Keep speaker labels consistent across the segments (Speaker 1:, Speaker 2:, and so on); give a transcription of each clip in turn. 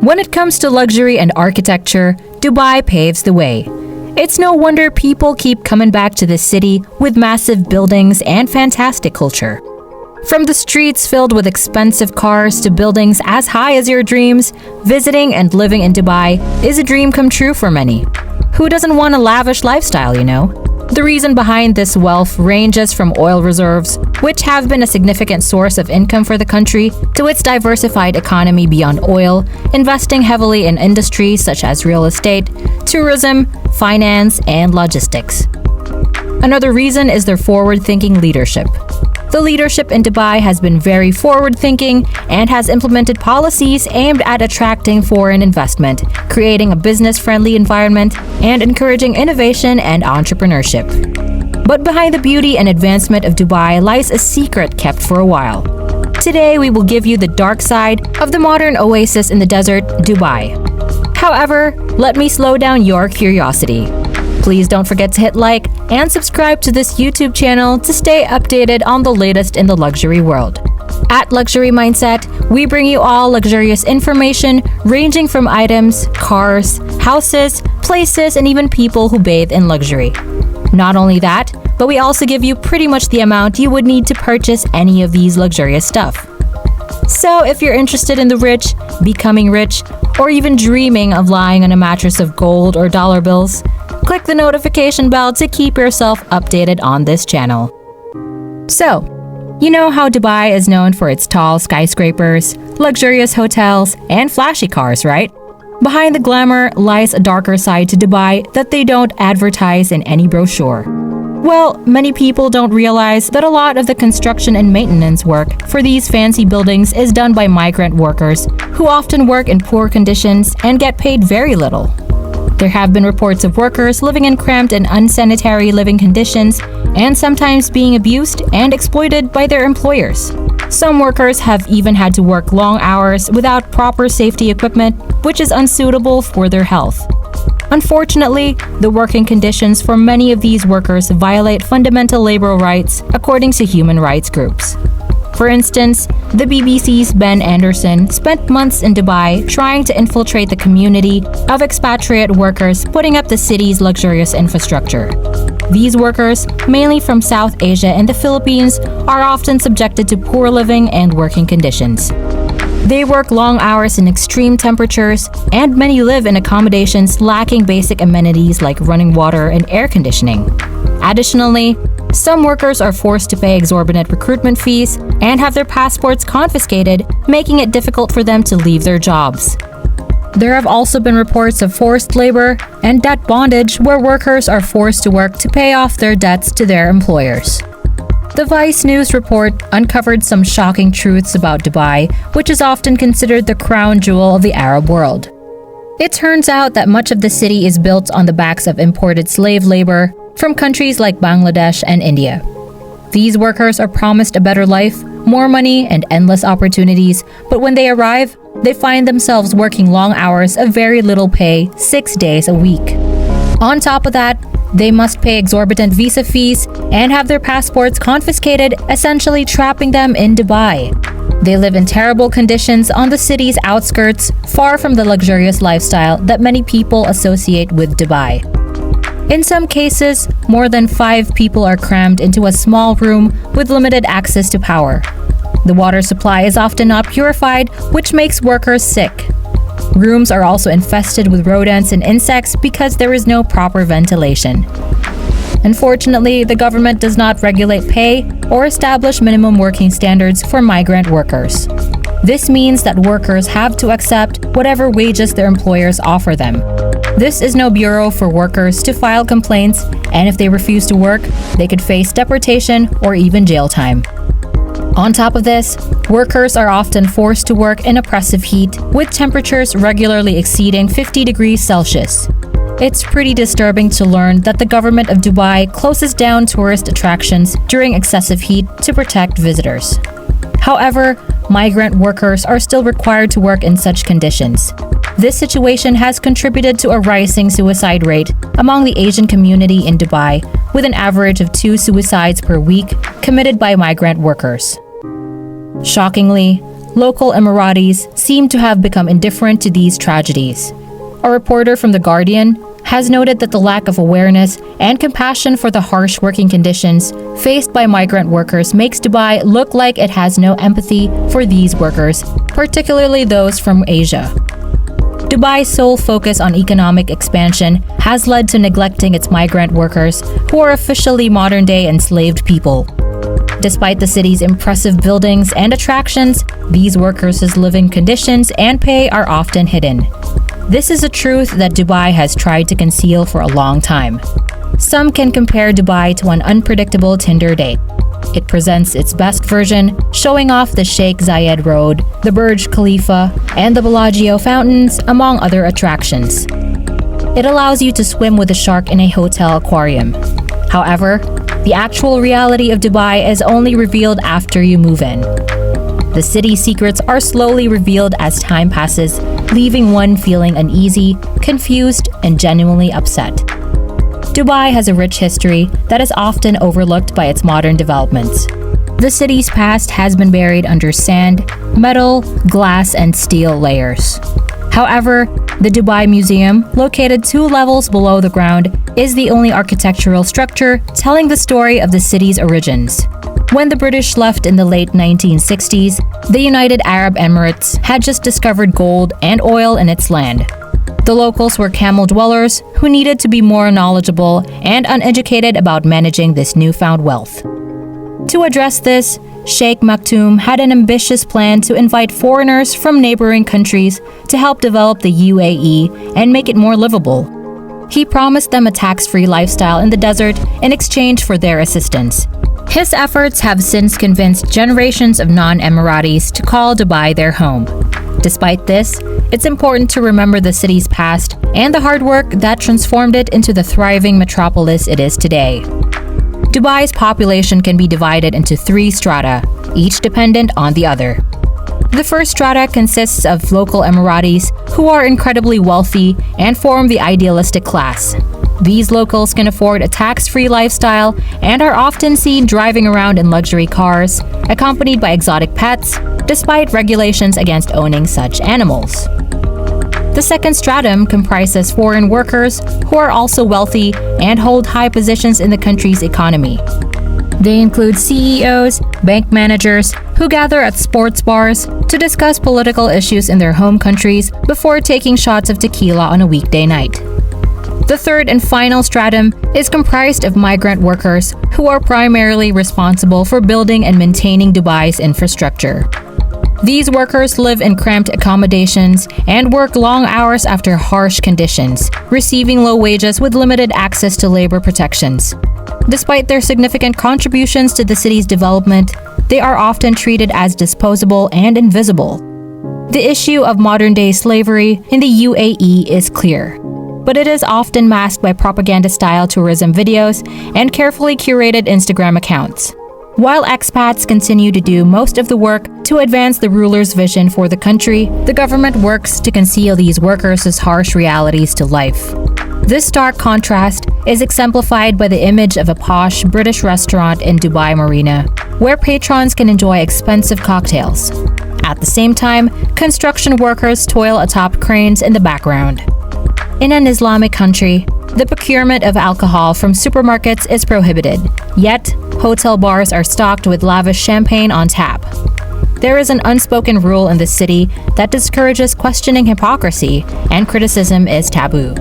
Speaker 1: When it comes to luxury and architecture, Dubai paves the way. It's no wonder people keep coming back to this city with massive buildings and fantastic culture. From the streets filled with expensive cars to buildings as high as your dreams, visiting and living in Dubai is a dream come true for many. Who doesn't want a lavish lifestyle, you know? The reason behind this wealth ranges from oil reserves, which have been a significant source of income for the country, to its diversified economy beyond oil, investing heavily in industries such as real estate, tourism, finance, and logistics. Another reason is their forward-thinking leadership. The leadership in Dubai has been very forward-thinking and has implemented policies aimed at attracting foreign investment, creating a business-friendly environment, and encouraging innovation and entrepreneurship. But behind the beauty and advancement of Dubai lies a secret kept for a while. Today, we will give you the dark side of the modern oasis in the desert, Dubai. However, let me slow down your curiosity. Please don't forget to hit like and subscribe to this YouTube channel to stay updated on the latest in the luxury world. At Luxury Mindset, we bring you all luxurious information ranging from items, cars, houses, places, and even people who bathe in luxury. Not only that, but we also give you pretty much the amount you would need to purchase any of these luxurious stuff. So if you're interested in the rich, becoming rich, or even dreaming of lying on a mattress of gold or dollar bills, click the notification bell to keep yourself updated on this channel. So, you know how Dubai is known for its tall skyscrapers, luxurious hotels, and flashy cars, right? Behind the glamour lies a darker side to Dubai that they don't advertise in any brochure. Well, many people don't realize that a lot of the construction and maintenance work for these fancy buildings is done by migrant workers who often work in poor conditions and get paid very little. There have been reports of workers living in cramped and unsanitary living conditions and sometimes being abused and exploited by their employers. Some workers have even had to work long hours without proper safety equipment, which is unsuitable for their health. Unfortunately, the working conditions for many of these workers violate fundamental labor rights according to human rights groups. For instance, the BBC's Ben Anderson spent months in Dubai trying to infiltrate the community of expatriate workers putting up the city's luxurious infrastructure. These workers, mainly from South Asia and the Philippines, are often subjected to poor living and working conditions. They work long hours in extreme temperatures, and many live in accommodations lacking basic amenities like running water and air conditioning. Additionally, some workers are forced to pay exorbitant recruitment fees and have their passports confiscated, making it difficult for them to leave their jobs. There have also been reports of forced labor and debt bondage where workers are forced to work to pay off their debts to their employers. The Vice News report uncovered some shocking truths about Dubai, which is often considered the crown jewel of the Arab world. It turns out that much of the city is built on the backs of imported slave labor from countries like Bangladesh and India. These workers are promised a better life, more money, and endless opportunities, but when they arrive, they find themselves working long hours of very little pay 6 days a week. On top of that, they must pay exorbitant visa fees and have their passports confiscated, essentially trapping them in Dubai. They live in terrible conditions on the city's outskirts, far from the luxurious lifestyle that many people associate with Dubai. In some cases, more than 5 people are crammed into a small room with limited access to power. The water supply is often not purified, which makes workers sick. Rooms are also infested with rodents and insects because there is no proper ventilation. Unfortunately, the government does not regulate pay or establish minimum working standards for migrant workers. This means that workers have to accept whatever wages their employers offer them. This is no bureau for workers to file complaints, and if they refuse to work, they could face deportation or even jail time. On top of this, workers are often forced to work in oppressive heat, with temperatures regularly exceeding 50 degrees Celsius. It's pretty disturbing to learn that the government of Dubai closes down tourist attractions during excessive heat to protect visitors. However, migrant workers are still required to work in such conditions. This situation has contributed to a rising suicide rate among the Asian community in Dubai, with an average of 2 suicides per week committed by migrant workers. Shockingly, local Emiratis seem to have become indifferent to these tragedies. A reporter from The Guardian has noted that the lack of awareness and compassion for the harsh working conditions faced by migrant workers makes Dubai look like it has no empathy for these workers, particularly those from Asia. Dubai's sole focus on economic expansion has led to neglecting its migrant workers, who are officially modern-day enslaved people. Despite the city's impressive buildings and attractions, these workers' living conditions and pay are often hidden. This is a truth that Dubai has tried to conceal for a long time. Some can compare Dubai to an unpredictable Tinder date. It presents its best version, showing off the Sheikh Zayed Road, the Burj Khalifa, and the Bellagio fountains, among other attractions. It allows you to swim with a shark in a hotel aquarium. However, the actual reality of Dubai is only revealed after you move in. The city's secrets are slowly revealed as time passes, leaving one feeling uneasy, confused, and genuinely upset. Dubai has a rich history that is often overlooked by its modern developments. The city's past has been buried under sand, metal, glass, and steel layers. However, the Dubai Museum, located 2 levels below the ground, is the only architectural structure telling the story of the city's origins. When the British left in the late 1960s, the United Arab Emirates had just discovered gold and oil in its land. The locals were camel dwellers who needed to be more knowledgeable and uneducated about managing this newfound wealth. To address this, Sheikh Maktoum had an ambitious plan to invite foreigners from neighboring countries to help develop the UAE and make it more livable. He promised them a tax-free lifestyle in the desert in exchange for their assistance. His efforts have since convinced generations of non-Emiratis to call Dubai their home. Despite this, it's important to remember the city's past and the hard work that transformed it into the thriving metropolis it is today. Dubai's population can be divided into 3 strata, each dependent on the other. The first strata consists of local Emiratis who are incredibly wealthy and form the idealistic class. These locals can afford a tax-free lifestyle and are often seen driving around in luxury cars, accompanied by exotic pets, despite regulations against owning such animals. The second stratum comprises foreign workers who are also wealthy and hold high positions in the country's economy. They include CEOs, bank managers, who gather at sports bars to discuss political issues in their home countries before taking shots of tequila on a weekday night. The third and final stratum is comprised of migrant workers who are primarily responsible for building and maintaining Dubai's infrastructure. These workers live in cramped accommodations and work long hours after harsh conditions, receiving low wages with limited access to labor protections. Despite their significant contributions to the city's development, they are often treated as disposable and invisible. The issue of modern-day slavery in the UAE is clear, but it is often masked by propaganda-style tourism videos and carefully curated Instagram accounts. While expats continue to do most of the work to advance the ruler's vision for the country, the government works to conceal these workers' harsh realities to life. This stark contrast is exemplified by the image of a posh British restaurant in Dubai Marina, where patrons can enjoy expensive cocktails. At the same time, construction workers toil atop cranes in the background. In an Islamic country, the procurement of alcohol from supermarkets is prohibited, yet hotel bars are stocked with lavish champagne on tap. There is an unspoken rule in the city that discourages questioning hypocrisy, and criticism is taboo.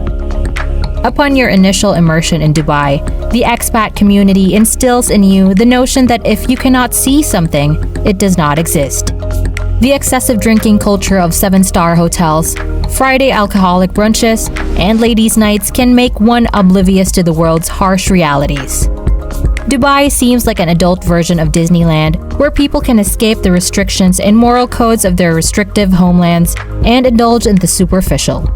Speaker 1: Upon your initial immersion in Dubai, the expat community instills in you the notion that if you cannot see something, it does not exist. The excessive drinking culture of 7-star hotels, Friday alcoholic brunches, and ladies' nights can make one oblivious to the world's harsh realities. Dubai seems like an adult version of Disneyland, where people can escape the restrictions and moral codes of their restrictive homelands and indulge in the superficial.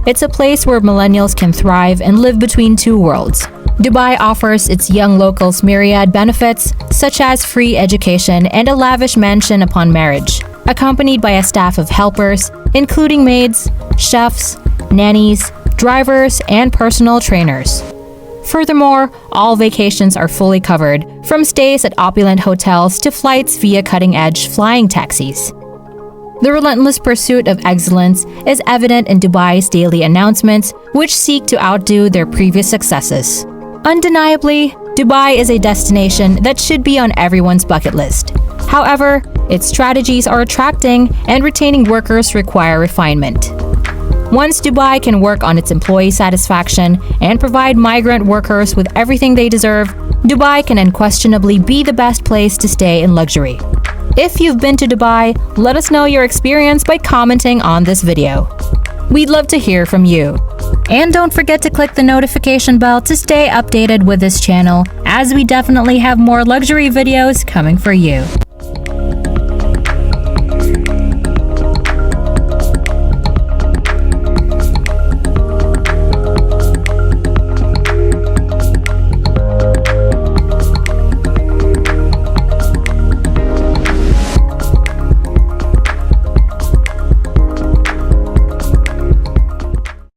Speaker 1: It's a place where millennials can thrive and live between 2 worlds. Dubai offers its young locals myriad benefits, such as free education and a lavish mansion upon marriage, accompanied by a staff of helpers, including maids, chefs, nannies, drivers, and personal trainers. Furthermore, all vacations are fully covered, from stays at opulent hotels to flights via cutting-edge flying taxis. The relentless pursuit of excellence is evident in Dubai's daily announcements, which seek to outdo their previous successes. Undeniably, Dubai is a destination that should be on everyone's bucket list. However, its strategies are attracting and retaining workers require refinement. Once Dubai can work on its employee satisfaction and provide migrant workers with everything they deserve, Dubai can unquestionably be the best place to stay in luxury. If you've been to Dubai, let us know your experience by commenting on this video. We'd love to hear from you. And don't forget to click the notification bell to stay updated with this channel, as we definitely have more luxury videos coming for you.